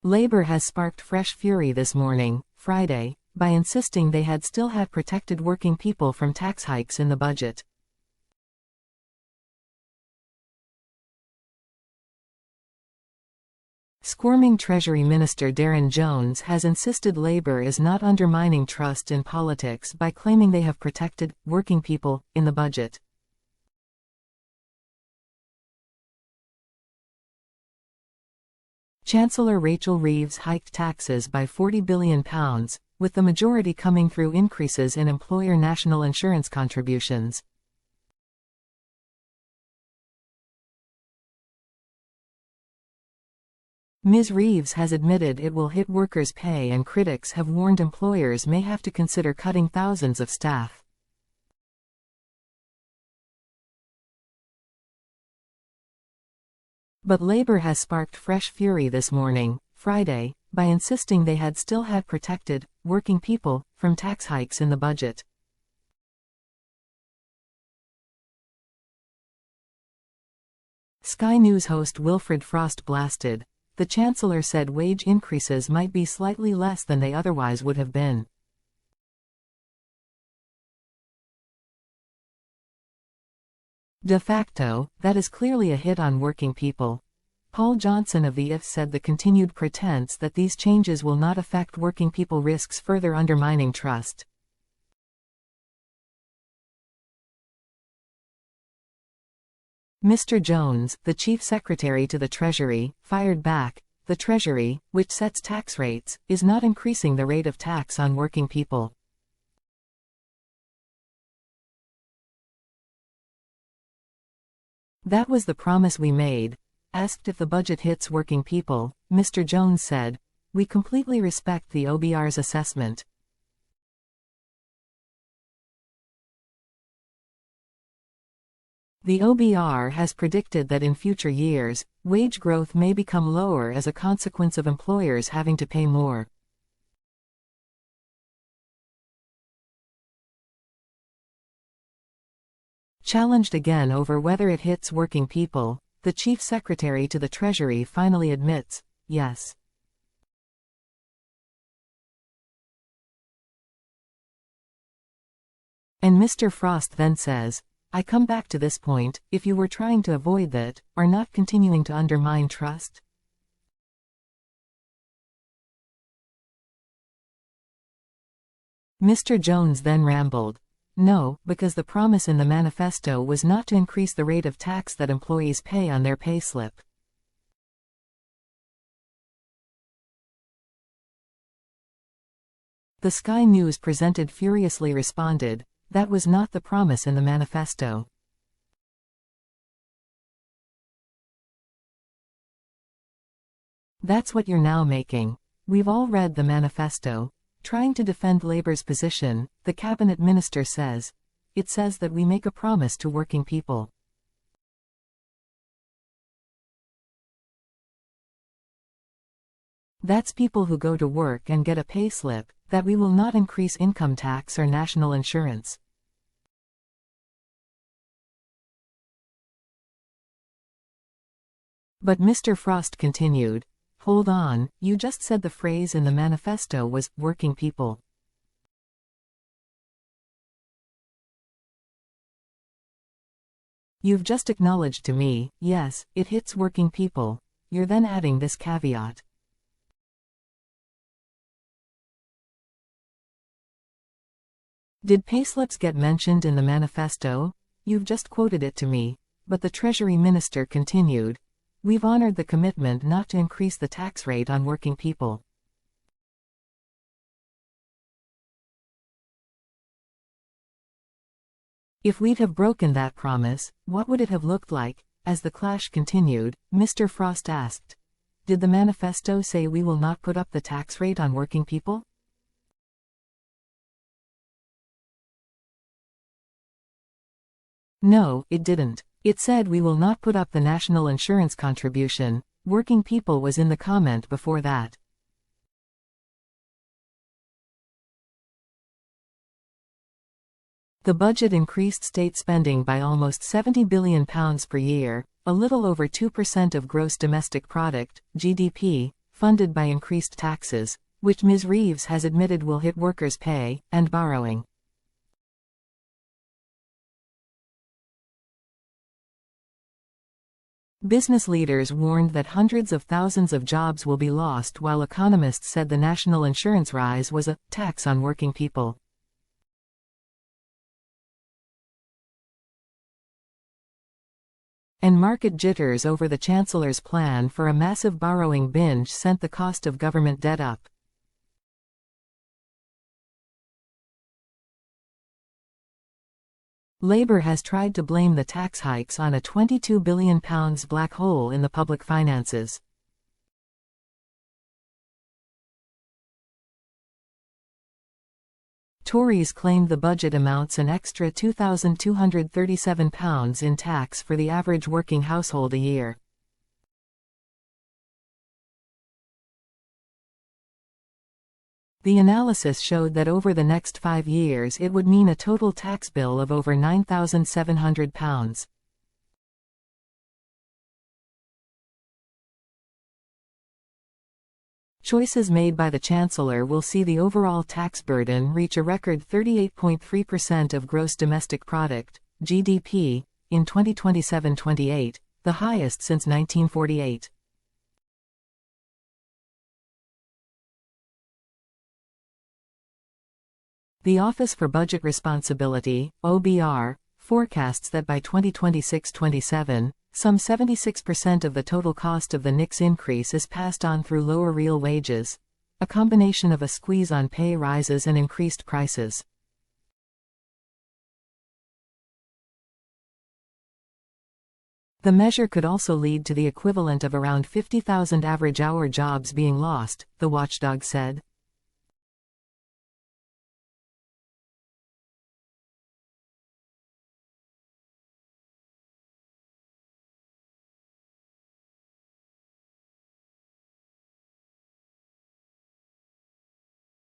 Labour has sparked fresh fury this morning, Friday, by insisting they had still had protected working people from tax hikes in the budget. Squirming Treasury Minister Darren Jones has insisted Labour is not undermining trust in politics by claiming they have protected working people in the budget. Chancellor Rachel Reeves hiked taxes by £40 billion, with the majority coming through increases in employer national insurance contributions. Ms. Reeves has admitted it will hit workers' pay, and critics have warned employers may have to consider cutting thousands of staff. But Labour has sparked fresh fury this morning, Friday, by insisting they had still had protected working people from tax hikes in the budget. Sky News host Wilfred Frost blasted. The Chancellor said wage increases might be slightly less than they otherwise would have been. De facto, that is clearly a hit on working people. Paul Johnson of the IF said the continued pretense that these changes will not affect working people risks further undermining trust. Mr. Jones, the Chief Secretary to the Treasury, fired back. The Treasury, which sets tax rates, is not increasing the rate of tax on working people. That was the promise we made. Asked if the budget hits working people, Mr. Jones said, "We completely respect the OBR's assessment. The OBR has predicted that in future years, wage growth may become lower as a consequence of employers having to pay more." Challenged again over whether it hits working people, the Chief Secretary to the Treasury finally admits, yes. And Mr. Frost then says, "I come back to this point, if you were trying to avoid that, or not continuing to undermine trust?" Mr. Jones then rambled. No, because the promise in the manifesto was not to increase the rate of tax that employees pay on their payslip. The Sky News presented furiously responded, "That was not the promise in the manifesto." That's what you're now making. We've all read the manifesto. Trying to defend Labour's position, the cabinet minister says, "It says that we make a promise to working people." That's people who go to work and get a payslip, that we will not increase income tax or national insurance. But Mr. Frost continued, "Hold on, you just said the phrase in the manifesto was working people." You've just acknowledged to me, yes, it hits working people. You're then adding this caveat. Did payslips get mentioned in the manifesto? You've just quoted it to me. But the Treasury Minister continued, "We've honored the commitment not to increase the tax rate on working people." If we'd have broken that promise, what would it have looked like? As the clash continued, Mr. Frost asked, "Did the manifesto say we will not put up the tax rate on working people?" No, it didn't. It said we will not put up the national insurance contribution. Working people was in the comment before that. The budget increased state spending by almost £70 billion per year, a little over 2% of gross domestic product, GDP, funded by increased taxes, which Ms. Reeves has admitted will hit workers' pay and borrowing. Business leaders warned that hundreds of thousands of jobs will be lost, while economists said the national insurance rise was a tax on working people. And market jitters over the Chancellor's plan for a massive borrowing binge sent the cost of government debt up. Labour has tried to blame the tax hikes on a £22 billion black hole in the public finances. Tories claimed the budget amounts an extra £2,237 in tax for the average working household a year. The analysis showed that over the next 5 years it would mean a total tax bill of over £9,700. Choices made by the Chancellor will see the overall tax burden reach a record 38.3% of gross domestic product, GDP, in 2027-28, the highest since 1948. The Office for Budget Responsibility, OBR, forecasts that by 2026-27, some 76% of the total cost of the NICS increase is passed on through lower real wages, a combination of a squeeze on pay rises and increased prices. The measure could also lead to the equivalent of around 50,000 average hour jobs being lost, the watchdog said.